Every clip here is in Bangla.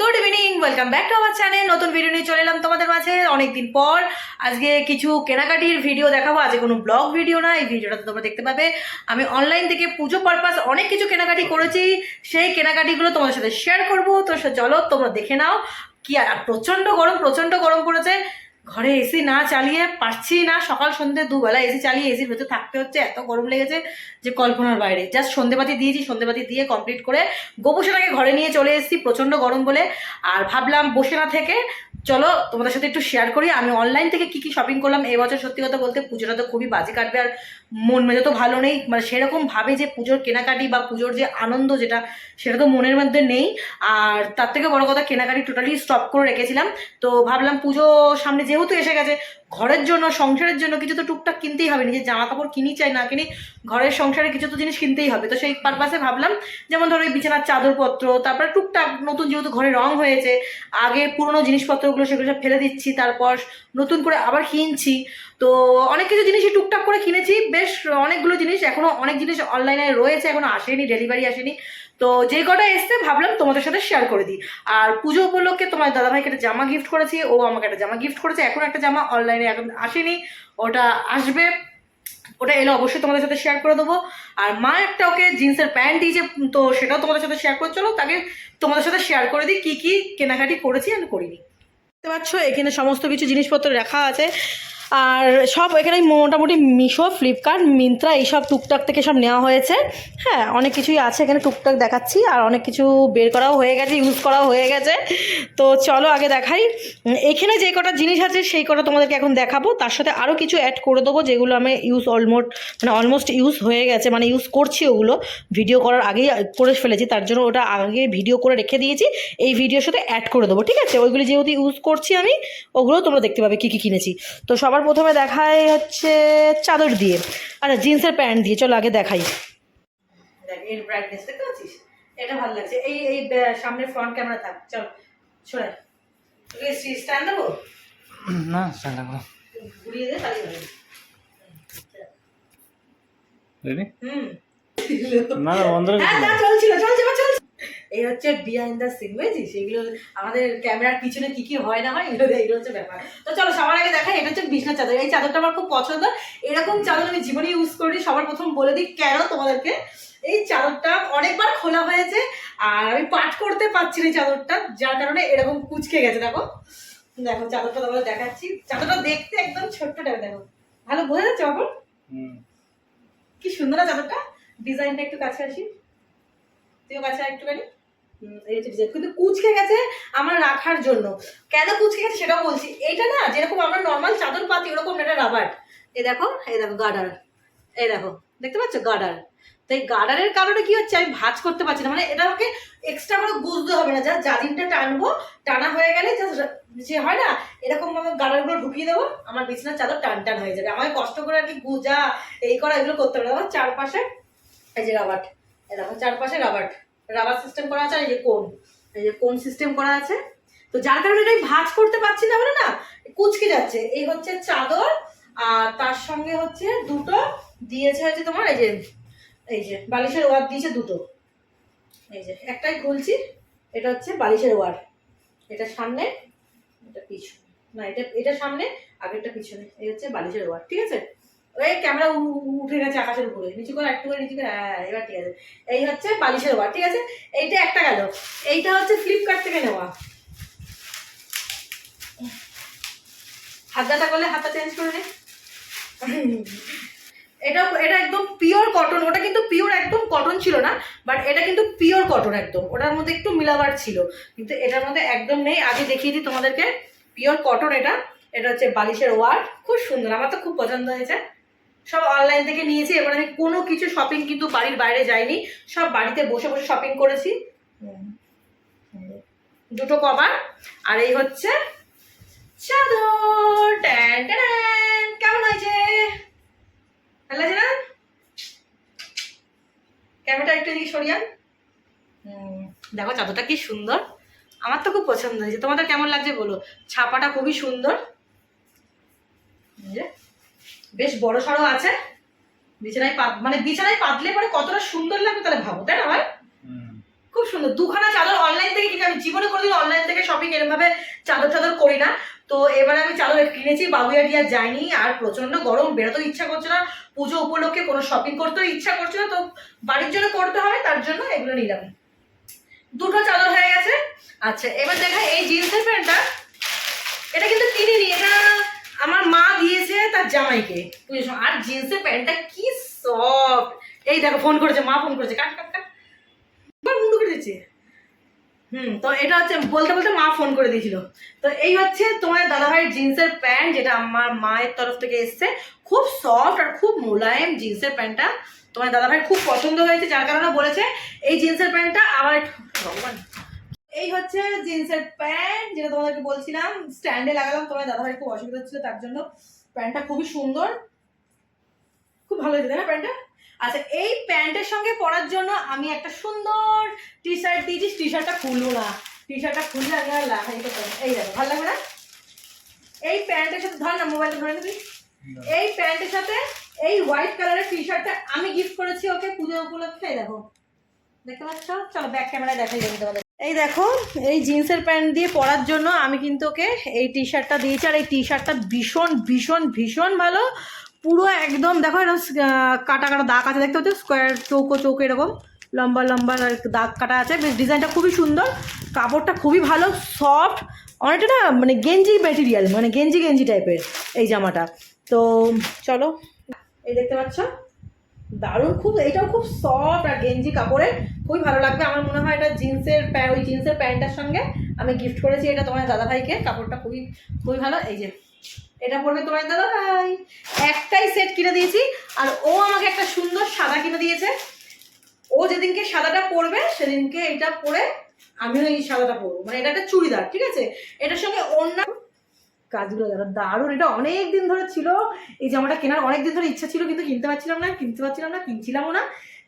Good evening, welcome back to our channel. নতুন ভিডিও নিয়ে চলে এলাম তোমাদের মাঝে অনেকদিন পর। আজকে কিছু কেনাকাটির ভিডিও দেখাবো। আজকে কোনো ব্লগ ভিডিও না, এই ভিডিওটাতে তোমরা দেখতে পাবে আমি অনলাইন থেকে পুজো পারপাস অনেক কিছু কেনাকাটি করেছি। সেই কেনাকাটিগুলো তোমাদের সাথে শেয়ার করবো। তো চলো তোমরা দেখে নাও। কি আর প্রচণ্ড গরম পড়েছে। ঘরে এসি না চালিয়ে পারছি না, সকাল সন্ধ্যে দুবেলা এসি চালিয়ে এসির ভেতর থাকতে হচ্ছে, এত গরম লেগেছে যে কল্পনার বাইরে। জাস্ট সন্ধ্যেবাতি দিয়েছি, সন্ধ্যেবাতি দিয়ে কমপ্লিট করে গোপুসোনাকে ঘরে নিয়ে চলে এসেছি প্রচণ্ড গরম বলে। আর ভাবলাম বসে না থেকে চলো তোমাদের সাথে একটু শেয়ার করি আমি অনলাইন থেকে কি কি শপিং করলাম এবছর। সত্যি কথা বলতে পুজোটা তো খুবই বাজে কাটবে, আর মন মেজে তো ভালো নেই, মানে সেরকম ভাবে যে পুজোর কেনাকাটি বা পুজোর যে আনন্দ যেটা সেটা তো মনের মধ্যে নেই। আর তার থেকে বড় কথা কেনাকাটি টোটালি স্টপ করে রেখেছিলাম। তো ভাবলাম পুজো সামনে যেহেতু এসে গেছে, ঘরের জন্য সংসারের জন্য কিছু তো টুকটাক কিনতেই হবে। নিজের জামা কাপড় কিনি চাই না কিনি, ঘরের সংসারে কিছু তো জিনিস কিনতেই হবে। তো সেই পারপাসে ভাবলাম যেমন ধরো এই বিছানার চাদরপত্র, তারপরে টুকটাক নতুন যেহেতু ঘরে রং হয়েছে, আগে পুরনো জিনিসপত্রগুলো সেগুলো সব ফেলে দিচ্ছি, তারপর নতুন করে আবার কিনছি। তো অনেক কিছু জিনিসই টুকটাক করে কিনেছি, বেশ অনেকগুলো জিনিস। এখনও অনেক জিনিস অনলাইনে রয়েছে, এখনও আসেনি, ডেলিভারি আসেনি। তো যে কটা এসছে ভাবলাম তোমাদের সাথে শেয়ার করে দিই। আর পুজো উপলক্ষে তোমার দাদাভাইকে একটা জামা গিফট করেছি, ও আমাকে একটা জামা গিফট করেছে। এখন একটা জামা অনলাইনে এখন আসেনি, ওটা আসবে, ওটা এলে অবশ্যই তোমাদের সাথে শেয়ার করে দেবো। আর মা একটা ওকে জিন্সের প্যান্ট দিয়েছে, তো সেটাও তোমাদের সাথে শেয়ার করে চলো তাকে তোমাদের সাথে শেয়ার করে দিই কী কী কেনাকাটি করেছি আর করিনি। দেখতে পাচ্ছ এখানে সমস্ত কিছু জিনিসপত্র রাখা আছে, আর সব এখানে মোটামুটি মিশো, ফ্লিপকার্ট, মিন্ত্রা এইসব টুকটাক থেকে সব নেওয়া হয়েছে। হ্যাঁ, অনেক কিছুই আছে এখানে টুকটাক দেখাচ্ছি, আর অনেক কিছু বের করাও হয়ে গেছে, ইউজ করাও হয়ে গেছে। তো চলো আগে দেখাই। এখানে যে কটা জিনিস আছে সেই কটা তোমাদেরকে এখন দেখাবো, তার সাথে আরও কিছু অ্যাড করে দেবো যেগুলো আমি অলমোস্ট ইউজ হয়ে গেছে, মানে ইউজ করছি, ওগুলো ভিডিও করার আগেই করে ফেলেছি, তার জন্য ওটা আগে ভিডিও করে রেখে দিয়েছি, এই ভিডিওর সাথে অ্যাড করে দেবো, ঠিক আছে? ওইগুলি যেহেতু ইউজ করছি আমি, ওগুলো তোমরা দেখতে পাবে কী কী কিনেছি। তো সবার প্রথমে দেখাই হচ্ছে চাদর দিয়ে, আচ্ছা জিন্সের প্যান্ট দিয়ে। চলো আগে দেখাই। দেখ এর ব্রাইটনেস দেখতে পাচ্ছিস, এটা ভালো লাগছে। এই এই সামনে ফ্রন্ট ক্যামেরা থাক, চল সরাই। তোকে স্ট্যান্ড দেবো না, স্ট্যান্ড রাখো, ঘুরিয়ে দে তাহলে হবে। রেডি? হুম, না না, বন্ধ রেখে হ্যাঁ না চলছে। এই হচ্ছে বিহাইন্ড দ্য সিন, বুঝেছিস? এগুলো আমাদের ক্যামেরার পিছনে কি কি হয় না হয়, এগুলো হচ্ছে ব্যাপার। তো চলো সবার আগে দেখাই, এটা হচ্ছে বিছনার চাদর। এই চাদরটা আমার খুব পছন্দ, এরকম চাদর আমি জীবনে ইউজ করি। সবার প্রথম বলে দিই কেন তোমাদেরকে, এই চাদরটা অনেকবার খোলা হয়েছে আর আমি পাঠ করতে পারছি না চাদরটা, যার কারণে এরকম কুচকে গেছে। দেখো দেখো চাদরটা তোমাদের দেখাচ্ছি। চাদরটা দেখতে একদম ছোট্ট টাইপ, দেখো ভালো বোঝা যাচ্ছে বাবু? কি সুন্দর না চাদরটা, ডিজাইনটা একটু কাছে আসি, তুইও কাছে একটুখানি। এই হচ্ছে ডিজাইন, কিন্তু কুচকে গেছে আমার রাখার জন্য। কেন কুচকে গেছে সেটাও বলছি। এইটা না যেরকম আমরা নর্মাল চাদর পাতি ওরকম এটা রাবার। এই দেখো গার্ডার, এই দেখো দেখতে পাচ্ছ গার্ডার। তো এই গার্ডারের কারণে কি হচ্ছে, আমি ভাঁজ করতে পারছি না, মানে এটা আমাকে এক্সট্রা করে গুজতে হবে না, যা জাজিমটা টানবো, টানা হয়ে গেলে যে হয় না এরকম ভাবে গার্ডারগুলো ঢুকিয়ে দেবো, আমার বিছানার চাদর টান টান হয়ে যাবে। আমাকে কষ্ট করে আর কি গুজা এই করা এগুলো করতে হবে না। আমার চারপাশে এই যে রাবার, এই দেখো চারপাশে রাবার সিস্টেম করা আছে, আর এই যে কোন সিস্টেম করা আছে। তো যার কারণে এটা ভাঁজ করতে পারছি না, বলে না কুচকে যাচ্ছে। এই হচ্ছে চাদর, আর তার সঙ্গে হচ্ছে দুটো দিয়েছে হচ্ছে তোমার এই যে বালিশের ওয়ার দিয়েছে দুটো। এই যে একটাই খুলছি, এটা হচ্ছে বালিশের ওয়ার, এটা সামনে এটা পিছনে, না এটা সামনে আগেরটা পিছনে। এই হচ্ছে বালিশের ওয়ার, ঠিক আছে? ওই ক্যামেরা উঠে গেছে আকাশের উপরে, নিচু করে একটু করে নিচু করে, হ্যাঁ এবার ঠিক আছে। এই হচ্ছে বালিশের ওয়ার, ঠিক আছে? এইটা একটা গেল। এইটা হচ্ছে ফ্লিপকার্ট থেকে নেওয়া। হাত ব্যথা করলে হাতটা চেঞ্জ করে নে। এটা একদম পিওর কটন, ওটা কিন্তু পিওর একদম কটন ছিল না, বাট এটা কিন্তু পিওর কটন একদম। ওটার মধ্যে একটু মিলাবার ছিল, কিন্তু এটার মধ্যে একদম নেই। আগে দেখিয়ে দিই তোমাদেরকে, পিওর কটন এটা। এটা হচ্ছে বালিশের ওয়ার, খুব সুন্দর, আমার তো খুব পছন্দ হয়েছে। সব অনলাইন থেকে নিয়েছি। এবার আমি কোনো কিছু শপিং কিন্তু বাড়ির বাইরে যাইনি, সব বাড়িতে বসে বসে শপিং করেছি। দুটো কভার, আর এই হচ্ছে চাদর। ট্যান ট্যান, কেমন হয়েছে? ভালো লাগছে না? ক্যামেরাটা একটু এদিকে সরিয়ান। দেখো চাদরটা কি সুন্দর, আমার তো খুব পছন্দ হয়েছে। তোমাদের কেমন লাগছে বলো? ছাপাটা খুবই সুন্দর, বেশ বড় সড়ো আছে। বিছানায় বিছানায় পাতলে পরে কতটা সুন্দর লাগবে তাহলে ভাবো, তাই না ভাই? খুব সুন্দর। দুখানা চাদর অনলাইন থেকে কিনে, আমি জীবনে কোনোদিন অনলাইন এরকমভাবে চাদর টাদর করি না। তো এবার আমি চাদর কিনেছি, বাবুইয়াটি আর যায়নি, আর প্রচন্ড গরম, বেরোতেও ইচ্ছা করছে না, পুজো উপলক্ষে কোনো শপিং করতেও ইচ্ছা করছে না, তো বাড়ির জন্য করতে হবে, তার জন্য এগুলো নিলাম। দুটো চাদর হয়ে গেছে। আচ্ছা এবার দেখা এই জিন্সের প্যান্টটা, এটা কিন্তু কিনিনি, এটা আমার মা দিয়েছে তার জামাইকে বুঝেছো। আর জিন্সের প্যান্টটা কি সফট, এই দেখো ফোন করেছে, মা ফোন করেছে, কাট কাট কাট, মুন্ডু করে দিচ্ছে। তো এটা হচ্ছে বলতে বলতে মা ফোন করে দিয়েছিল। তো এই হচ্ছে তোমার দাদাভাইয়ের জিন্সের প্যান্ট, যেটা আমার মায়ের তরফ থেকে এসছে। খুব সফট আর খুব মোলায়েম জিন্সের প্যান্টটা, তোমার দাদাভাই খুব পছন্দ হয়েছে, যার কারণে বলেছে এই জিন্সের প্যান্টটা আবার। ভগবান, এই হচ্ছে জিন্সের প্যান্ট, যেটা তোমাদেরকে বলছিলাম স্ট্যান্ডে লাগালাম, তোমার দাদাভাই খুব অসুবিধা হচ্ছিল, তার জন্য প্যান্টটা খুবই সুন্দর, খুব ভালো হয়েছে না প্যান্টটা। আচ্ছা এই প্যান্টের সঙ্গে পরার জন্য আমি একটা সুন্দর টি শার্ট দিয়েছি, টি শার্টটা খুলবো না, টি শার্টটা খুললে আমি আর লাগাই করতে, এই দেখো ভালো লাগবে না। এই প্যান্টের সাথে ধর না, মোবাইলটা ধরে নিবি, এই প্যান্টের সাথে এই হোয়াইট কালারের টি শার্টটা আমি গিফট করেছি ওকে পুজো উপলক্ষে। এই দেখো, দেখতে পাচ্ছ, চলো ব্যাক ক্যামেরায় দেখাই যাবে তোমাদের। এই দেখো এই জিন্সের প্যান্ট দিয়ে পরার জন্য আমি কিন্তু ওকে এই টি শার্টটা দিয়েছি, আর এই টি শার্টটা ভীষণ ভীষণ ভীষণ ভালো, পুরো একদম দেখো এরকম কাটা কাটা দাগ আছে, দেখতে পাচ্ছ স্কোয়ার চৌকো চৌকো এরকম লম্বা লম্বা দাগ কাটা আছে, বেশ ডিজাইনটা খুবই সুন্দর, কাপড়টা খুবই ভালো, সফট, অনেকটা না মানে গেঞ্জি মেটেরিয়াল, মানে গেঞ্জি গেঞ্জি টাইপের এই জামাটা। তো চলো, এই দেখতে পাচ্ছ দারুণ, খুব এটাও খুব সফট আর গেঞ্জি কাপড়ের, খুবই ভালো লাগবে। আমার মনে হয় এটা জিন্সের ওই জিন্সের প্যান্টটার সঙ্গে আমি গিফট করেছি এটা তোমার দাদাভাইকে, কাপড়টা খুবই খুবই ভালো। এই যে এটা পরবে তোমার দাদাভাই, একটাই সেট কিনে দিয়েছি, আর ও আমাকে একটা সুন্দর সাদা কিনে দিয়েছে। ও যেদিনকে সাদাটা পরবে সেদিনকে এটা পরে আমিও এই সাদাটা পরবো, মানে এটা একটা চুড়িদার, ঠিক আছে, এটার সঙ্গে অন্য কাজগুলো যারা দারুণ, এটা অনেক দিন ধরে ছিল, এই জামাটা কেনার অনেক দিন ধরে ইচ্ছা ছিল, কিন্তু কিনতে পারছিলাম না, কিনছিলামও না।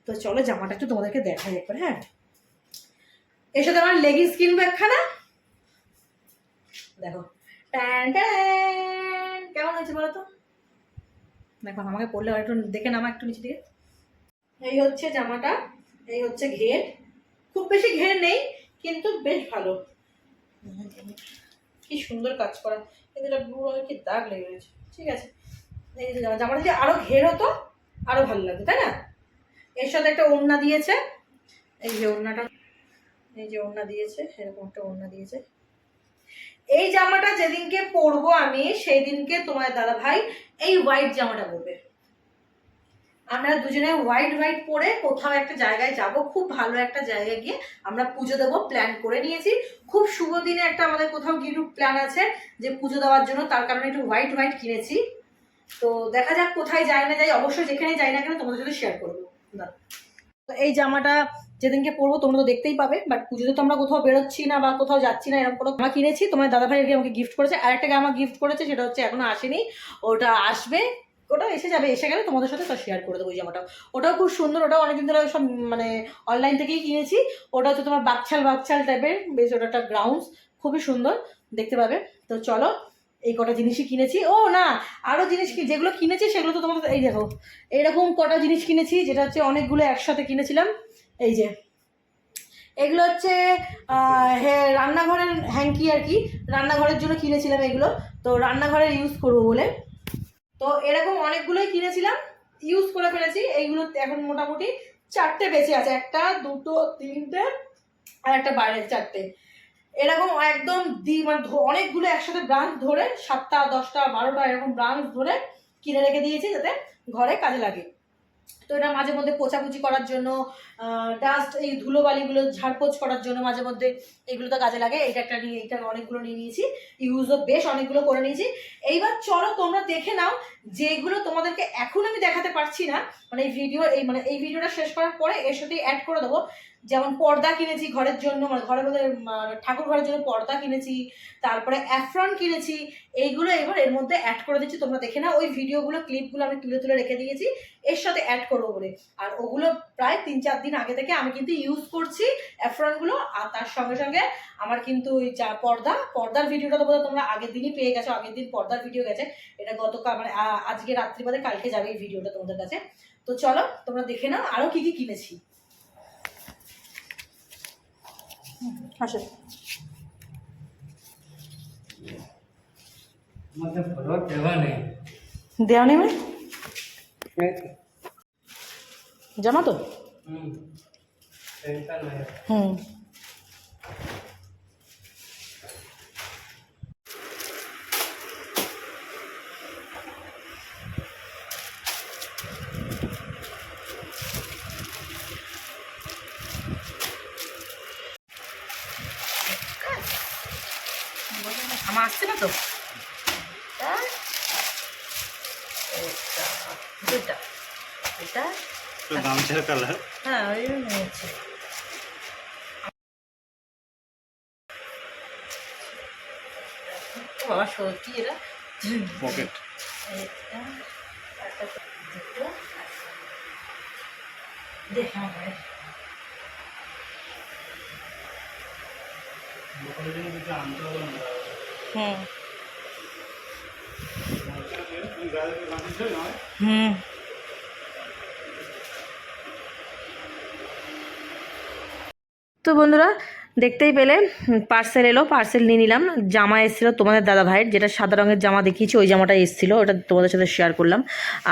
তো চলো জামাটা একটু তোমাদেরকে দেখাই একবার। হ্যাঁ, এর সাথে আমার লেগিংস কিনবো একখানা, দেখো ট্যান ট্যান, কেমন হয়েছে বলো তো, দেখো আমাকে পরলে একটু দেখে নামা একটু নিচে দিকে। এই হচ্ছে জামাটা, এই হচ্ছে ঘের, খুব বেশি ঘের নেই কিন্তু বেশ ভালো, কি সুন্দর কাজ করা, কিন্তু এটা পুরো কি দাগ লেগে গেছে, ঠিক আছে। এই যে জামাটা যদি আরো ঘের হতো আরো ভালো লাগতো, তাই না। এর সাথে একটা ওড়না দিয়েছে, এই যে ওড়নাটা, এই যে ওড়না দিয়েছে, এরকম একটা ওড়না দিয়েছে। এই জামাটা যেদিনকে পরবো আমি সেই দিনকে তোমার দাদা ভাই এই হোয়াইট জামাটা পরবে, আমরা দুজনে হোয়াইট হোয়াইট পরে কোথাও একটা জায়গায় যাব, খুব ভালো একটা জায়গায় গিয়ে আমরা পুজো দেবো প্ল্যান করে নিয়েছি। খুব শুভ দিনে একটা আমাদের কোথাও গিয়ে প্ল্যান আছে যে পুজো দেওয়ার জন্য, তার কারণে একটু হোয়াইট হোয়াইট কিনেছি। তো দেখা যাক কোথায় যাই না যাই, অবশ্যই যেখানে যাই না কেন তোমাদের সাথে শেয়ার করবো। তো এই জামাটা যেদিনকে পরবো তোমরা তো দেখতেই পাবে, বাট পুজোতে তো আমরা কোথাও বেরোচ্ছি না বা কোথাও যাচ্ছি না, এরকম কোনো জামা কিনেছি, তোমার দাদাভাই আমাকে গিফট করেছে, আর একটা জামা গিফট করেছে, সেটা হচ্ছে এখনো আসেনি, ওটা আসবে, ওটা এসে যাবে, এসে গেলে তোমাদের সাথে তো শেয়ার করে দেবো ওই জামাটা। ওটাও খুব সুন্দর, ওটাও অনেকদিন ধরে সব মানে অনলাইন থেকেই কিনেছি। ওটা হচ্ছে তোমার বাকছাল টাইপের, বেশ ওটা একটা গ্রাউন্ডস, খুবই সুন্দর দেখতে পাবে। তো চলো এই কটা জিনিসই কিনেছি। ও না, আরও জিনিস যেগুলো কিনেছি সেগুলো তো তোমাদের, এই দেখো এরকম কটা জিনিস কিনেছি, যেটা হচ্ছে অনেকগুলো একসাথে কিনেছিলাম। এই যে এগুলো হচ্ছে রান্নাঘরের হ্যাঙ্কি আর কি, রান্নাঘরের জন্য কিনেছিলাম এগুলো, তো রান্নাঘরে ইউজ করবো বলে। তো এরকম অনেকগুলোই কিনেছিলাম, ইউজ করে ফেলেছি, এইগুলো এখন মোটামুটি 4টে বেঁচে আছে, 1 2 3টে আর একটা বাইরের 4টে, এরকম একদম মানে অনেকগুলো একসাথে ব্রাঞ্চ ধরে 7টা 10টা 12টা এরকম ব্রাঞ্চ ধরে কিনে রেখে দিয়েছি যাতে ঘরে কাজে লাগে। তো এটা মাঝে মধ্যে পোছাপুছি করার জন্য, ডাস্ট এই ধুলোবালিগুলো ঝাড়পোছ করার জন্য মাঝে মধ্যে এগুলো তো কাজে লাগে। এটা একটা নিয়ে, এটা অনেকগুলো নিয়ে নিয়েছি, ইউজও বেশ অনেকগুলো করে নিয়েছি। এইবার চলো তোমরা দেখে নাও, যেগুলো তোমাদেরকে এখন আমি দেখাতে পারছি না, মানে এই ভিডিওটা শেষ করার পরে এর সাথে অ্যাড করে দেবো। যেমন পর্দা কিনেছি ঘরের জন্য, মানে ঘরের মধ্যে ঠাকুর ঘরের জন্য পর্দা কিনেছি, তারপরে অ্যাফ্রন কিনেছি, এইগুলো এবার এর মধ্যে অ্যাড করে দিচ্ছি, তোমরা দেখে নাও। ওই ভিডিওগুলো ক্লিপগুলো আমি তুলে তুলে রেখে দিয়েছি এর সাথে অ্যাড করবো বলে। আর ওগুলো প্রায় 3-4 দিন আগে থেকে আমি কিন্তু ইউজ করছি অ্যাফ্রনগুলো, আর তার সঙ্গে সঙ্গে আমার কিন্তু ওই পর্দার ভিডিওটা তো বোধহয় তোমরা আগের দিনই পেয়ে গেছো, আগের দিন পর্দার ভিডিও গেছে, এটা গতকাল মানে আজকে রাত্রি বাদে কালকে যাবে এই ভিডিওটা তোমাদের কাছে। তো চলো তোমরা দেখে নাও আরও কি কি কিনেছি। আসো, দেওয়া নেই মানে জামা তো হুম আমার আসছে না তো দুটা এটা গামছার কালার হ্যাঁ ওই নিয়েছি বাবা সত্যি এরা পকেট দেখা হুম হুম তো বন্ধুরা দেখতেই পেলে পার্সেল এলো, পার্সেল নিয়ে নিলাম। জামা এসেছিলো তোমাদের দাদা ভাইয়ের, যেটা সাদা রঙের জামা দেখিয়েছি ওই জামাটা এসেছিলো, ওটা তোমাদের সাথে শেয়ার করলাম।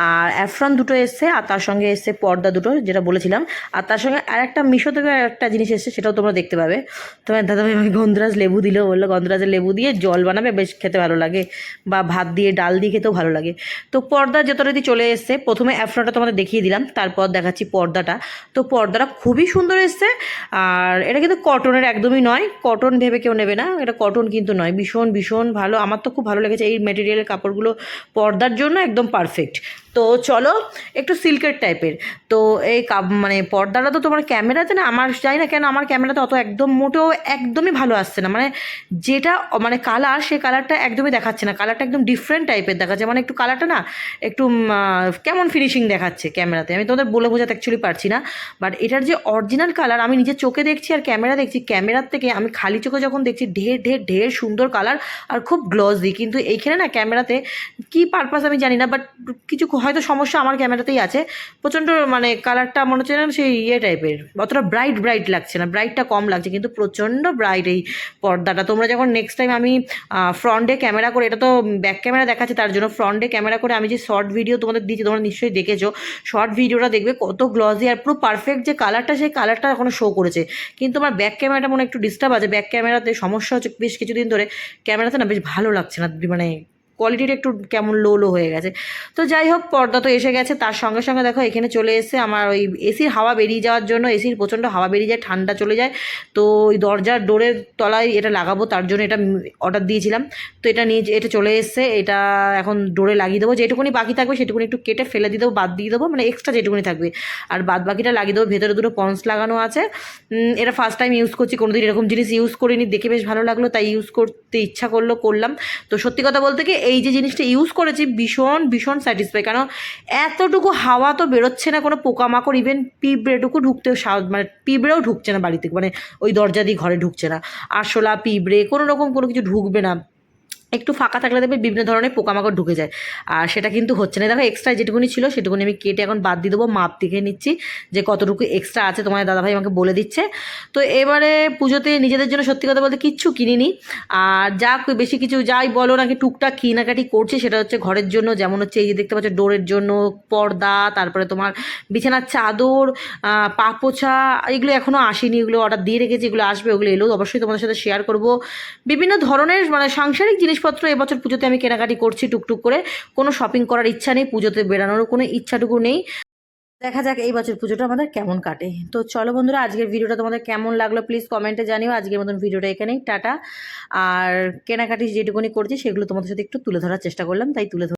আর অ্যাফ্রন দুটো এসছে, আর তার সঙ্গে এসছে পর্দা দুটো, যেটা বলেছিলাম। আর তার সঙ্গে আর একটা মিশো থেকে একটা জিনিস এসছে, সেটাও তোমরা দেখতে পাবে। তোমার দাদা ভাই আমাকে গন্ধরাজ লেবু দিল, বললো গন্ধরাজের লেবু দিয়ে জল বানাবে, বেশ খেতে ভালো লাগে, বা ভাত দিয়ে ডাল দিয়ে খেতেও ভালো লাগে। তো পর্দা যতটাই চলে এসছে, প্রথমে অ্যাফ্রনটা তোমাদের দেখিয়ে দিলাম, তারপর দেখাচ্ছি পর্দাটা। তো পর্দাটা খুবই সুন্দর এসছে, আর এটা কিন্তু কটনের একদমই নয়, কটন ভেবে কেউ নেবে না, এটা কটন কিন্তু নয়, ভীষণ ভীষণ ভালো, আমার তো খুব ভালো লেগেছে। এই মেটেরিয়ালের কাপড়গুলো পর্দার জন্য একদম পারফেক্ট। তো চলো একটু সিল্কের টাইপের। তো এই মানে পর্দাটা তো তোমার ক্যামেরাতে না, আমার জানি না কেন আমার ক্যামেরাতে অত একদম মোটেও একদমই ভালো আসছে না, মানে যেটা মানে কালার, সেই কালারটা একদমই দেখাচ্ছে না, কালারটা একদম ডিফারেন্ট টাইপের দেখাচ্ছে, মানে একটু কালারটা না একটু কেমন ফিনিশিং দেখাচ্ছে ক্যামেরাতে, আমি তোমাদের বলে বোঝাতে অ্যাকচুয়ালি পারছি না। বাট এটার যে অরিজিনাল কালার, আমি নিজের চোখে দেখছি আর ক্যামেরা দেখছি, ক্যামেরার থেকে আমি খালি চোখে যখন দেখছি ঢের ঢের ঢের সুন্দর কালার আর খুব গ্লসি, কিন্তু এইখানে না ক্যামেরাতে কী পারপাস আমি জানি না, বাট কিছু হয়তো সমস্যা আমার ক্যামেরাতেই আছে, প্রচণ্ড মানে কালারটা মনে হচ্ছে না সেই টাইপের, অতটা ব্রাইট ব্রাইট লাগছে না, ব্রাইটটা কম লাগছে, কিন্তু প্রচণ্ড ব্রাইট এই পর্দাটা। তোমরা যখন নেক্সট টাইম আমি ফ্রন্টে ক্যামেরা করে, এটা তো ব্যাক ক্যামেরা দেখাচ্ছে, তার জন্য ফ্রন্টে ক্যামেরা করে আমি যে শর্ট ভিডিও তোমাদের দিয়েছি, তোমরা নিশ্চয়ই দেখেছো, শর্ট ভিডিওটা দেখবে কত গ্লসি আর পুরো পারফেক্ট যে কালারটা, সেই কালারটা এখনো শো করেছে। কিন্তু আমার ব্যাক ক্যামেরাটা মনে একটু ডিস্টার্ব আছে, ব্যাক ক্যামেরাতে সমস্যা হচ্ছে বেশ কিছুদিন ধরে, ক্যামেরাতে না বেশ ভালো লাগছে না, মানে কোয়ালিটিটা একটু কেমন লো লো হয়ে গেছে। তো যাই হোক, পর্দা তো এসে গেছে, তার সঙ্গে সঙ্গে দেখো এখানে চলে এসে আমার ওই এসির হাওয়া বেরিয়ে যাওয়ার জন্য, এসির প্রচণ্ড হাওয়া বেরিয়ে যায়, ঠান্ডা চলে যায়, তো ওই দরজার ডোরের তলায় এটা লাগাবো, তার জন্য এটা অর্ডার দিয়েছিলাম। তো এটা নিয়ে এটা চলে এসছে, এটা এখন ডোরে লাগিয়ে দেবো, যেটুকুনি বাকি থাকবে সেটুকুনি একটু কেটে ফেলে দিয়ে দেবো, বাদ দিয়ে দেবো, মানে এক্সট্রা যেটুকুনি থাকবে, আর বাদ বাকিটা লাগিয়ে দেবো। ভেতরে দুটো পন্স লাগানো আছে, এটা ফার্স্ট টাইম ইউজ করছি, কোনোদিন এরকম জিনিস ইউজ করিনি, দেখে বেশ ভালো লাগলো, তাই ইউজ করতে ইচ্ছা করলো, করলাম। তো সত্যি কথা বলতে কি, এই যে জিনিসটা ইউজ করেছি ভীষণ ভীষণ স্যাটিসফাই, কেন এতটুকু হাওয়া তো বেরোচ্ছে না, কোনো পোকামাকড় ইভেন পিঁপড়েটুকু ঢুকতেও মানে পিঁপড়েও ঢুকছে না বাড়িতে, মানে ওই দরজা দিয়ে ঘরে ঢুকছে না, আরশোলা পিঁপড়ে কোনো রকম কোনো কিছু ঢুকবে না, একটু ফাঁকা থাকলে দেখবে বিভিন্ন ধরনের পোকামাকড় ঢুকে যায়, আর সেটা কিন্তু হচ্ছে না। দেখো এক্সট্রা যেটুকুনি ছিল সেটুকুনি আমি কেটে এখন বাদ দিয়ে দেবো, মাপ দেখে নিচ্ছি যে কতটুকু এক্সট্রা আছে, তোমার দাদাভাই আমাকে বলে দিচ্ছে। তো এবারে পুজোতে নিজেদের জন্য সত্যি কথা বলতে কিচ্ছু কিনিনি, আর যা বেশি কিছু যাই বলো নাকি টুকটাক কেনাকাটি করছি, সেটা হচ্ছে ঘরের জন্য, যেমন হচ্ছে এই যে দেখতে পাচ্ছ ডোরের জন্য পর্দা, তারপরে তোমার বিছানার চাদর, পা পোছা, এগুলো এখনও আসেনি, এগুলো অর্ডার দিয়ে রেখেছি, এগুলো আসবে, ওগুলো এলেও অবশ্যই তোমাদের সাথে শেয়ার করবো। বিভিন্ন ধরনের মানে সাংসারিক জিনিসপত্র এবছর পুজোতে আমি কেনাকাটি করছি টুকটুক করে, কোনো শপিং করার ইচ্ছা নেই, পুজোতে বেরানোরও কোনো ইচ্ছাটুকু নেই। দেখা যাক এই বছর পুজোটা আমাদের কেমন কাটে। তো চলো বন্ধুরা, আজকের ভিডিওটা তোমাদের কেমন লাগলো প্লিজ কমেন্টে জানিও। আজকের মতন ভিডিওটা এখানেই টাটা। আর কেনাকাটি যেটুকুনি করছি সেগুলো তোমাদের সাথে একটু তুলে ধরার চেষ্টা করলাম, তাই তুলে